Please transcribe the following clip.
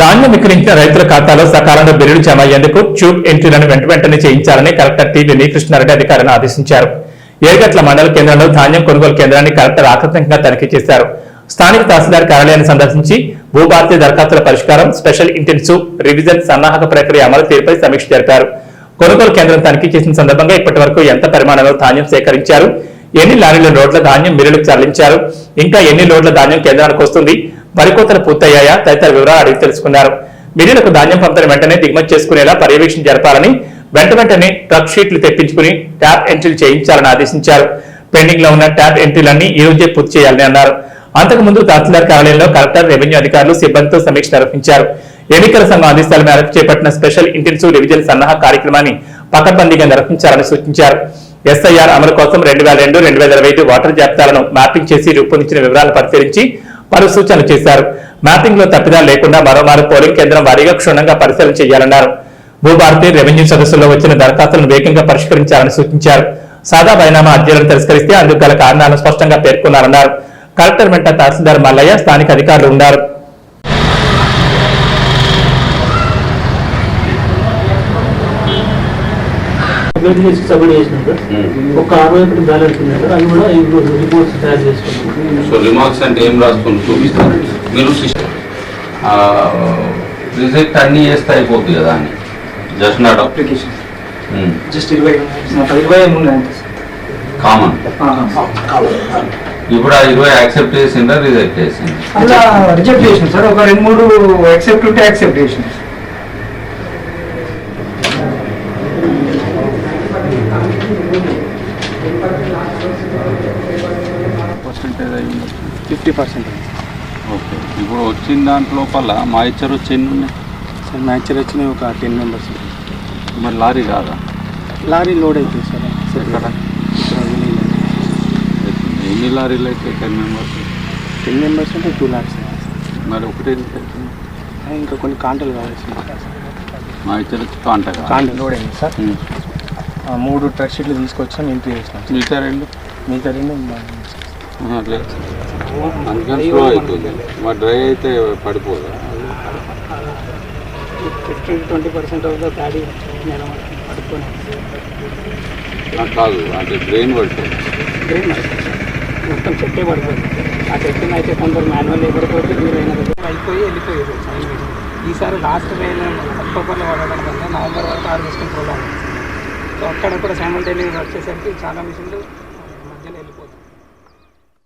ధాన్యం విక్రయించిన రైతుల ఖాతాలో సకాలంలో బిల్లులు జమ అయ్యేందుకు ట్యూబ్ ఎంట్రీలను వెంటనే చేయించాలని కలెక్టర్ టి వెంకటకృష్ణారెడ్డి అధికారులను ఆదేశించారు. ఏర్గట్ల మండల కేంద్రంలో ధాన్యం కొనుగోలు కేంద్రాన్ని కలెక్టర్ ఆకస్మికంగా తనిఖీ చేశారు. స్థానిక తహసీల్దార్ కార్యాలయాన్ని సందర్శించి భూభారతీయ దరఖాస్తుల పరిష్కారం, స్పెషల్ ఇంటెన్సివ్ రివిజన్ సన్నాహక ప్రక్రియ అమలు తీరుపై సమీక్ష జరిపారు. కొనుగోలు కేంద్రం తనిఖీ చేసిన సందర్భంగా ఇప్పటి వరకు ఎంత పరిమాణంలో ధాన్యం సేకరించారు, ఎన్ని లారీల లోడ్ల ధాన్యం మిల్లులకు తరలించారు, ఇంకా ఎన్ని లోడ్ల ధాన్యం కేంద్రానికి వస్తుంది, వరికోతలు పూర్తయ్యాయా తదితర వివరాలు అడిగి తెలుసుకున్నారు. మిల్లులకు ధాన్యం పంపిన వెంటనే దిగుమతి చేసుకునేలా పర్యవేక్షణ జరపాలని, వెంటనే ట్రక్ షీట్లు తెప్పించుకుని ట్యాబ్ ఎంట్రీలు చేయించాలని ఆదేశించారు. పెండింగ్ లో ఉన్న ట్యాబ్ ఎంట్రీలన్నీ ఈ రోజే పూర్తి చేయాలని అన్నారు. అంతకుముందు తహసీల్దార్ కార్యాలయంలో కలెక్టర్, రెవెన్యూ అధికారులు, సిబ్బందితో సమీక్ష నిర్వహించారు. ఎన్నికల సంఘం ఆదేశాల మేరకు చేపట్టిన స్పెషల్ ఇంటెన్సివ్ రివిజన్ సన్నాహక కార్యక్రమాన్ని పకడ్బందీగా నిర్వహించాలని సూచించారు. ఎస్ఐఆర్ అమలు కోసం 2002-2025 వాటర్ జాబితాలను మ్యాపింగ్ చేసి రూపొందించిన వివరాలను పరిశీలించి పలు సూచనలు చేశారు. మ్యాపింగ్ లో తప్పిదాలు లేకుండా మరోమారు పోలింగ్ కేంద్రం వారీగా క్షుణ్ణంగా పరిశీలన చేయాలన్నారు. భూభారతి, రెవెన్యూ సదస్సుల్లో వచ్చిన దరఖాస్తులను వేగంగా పరిష్కరించాలని సూచించారు. సాదా బైనామా అర్జీలను తిరస్కరిస్తే అందుకు గల కారణాలను స్పష్టంగా పేర్కొన్నారన్నారు. కలెక్టర్ వెంట తహసీల్దార్ మల్లయ్య, స్థానిక అధికారులు ఉన్నారు. సో రిమార్క్స్ అంటే ఏం రాసుకొని చూపిస్తారు మీరు. రిజెక్ట్ అన్ని చేస్తే అయిపోతుంది కదా అని just not application just 20 common. ఇప్పుడు ఆ 20 యాక్సెప్ట్ చేసిందా, రిజెక్ట్ చేసింది? అలా రిజెక్ట్ చేసిన సార్, ఒక 2-3 యాక్సెప్ట్ ఉంటే యాక్సెప్ట్ చేసిన. పర్సెంటేజ్ అయింది 50%. ఓకే. ఇప్పుడు వచ్చిన దాంట్లోపల మాయిచర్ వచ్చి ఎన్ని ఉన్నాయి సార్? మ్యాచర్ వచ్చినాయి ఒక 10 మెంబర్స్. మరి లారీ కాదా? లారీ లోడ్ అవుతుంది సార్. ఎక్కడ ఎన్ని లారీలు అయితే 10 మెంబర్స్? 10 మెంబర్స్ అంటే 2 lakhs. మరి ఒకటే ఇంకా కొన్ని కాంటలు కావాలి సార్. మాయిచర్ వచ్చి కాంట లోడ్ అయింది సార్. 3 ట్రక్ షీట్లు తీసుకొచ్చాం, ఎంట్రీ చేసినాం. మిగతా రెండు లేదు అందుకని స్లో అవుతుంది. మరి డ్రై అయితే పడిపోదా? 15-20% ఆఫ్ ద ప్యాడీ పడుకొని కాదు, అంటే బ్రెయిన్ పడుతుంది. బ్రెయిన్ మొత్తం చెట్టే పడుతుంది. ఆ చెట్టుని అయితే కొందరు మాన్యువల్ లేబర్ తోటి అయిపోయి వెళ్ళిపోయారు. ఈసారి లాస్ట్ అక్టోబర్లో పడడం వల్ల నవంబర్ వరకు హార్వెస్టింగ్ ప్రోగ్రామ్. సో అక్కడ కూడా సైమల్టేనియస్ వచ్చేసరికి చాలా మిషన్లు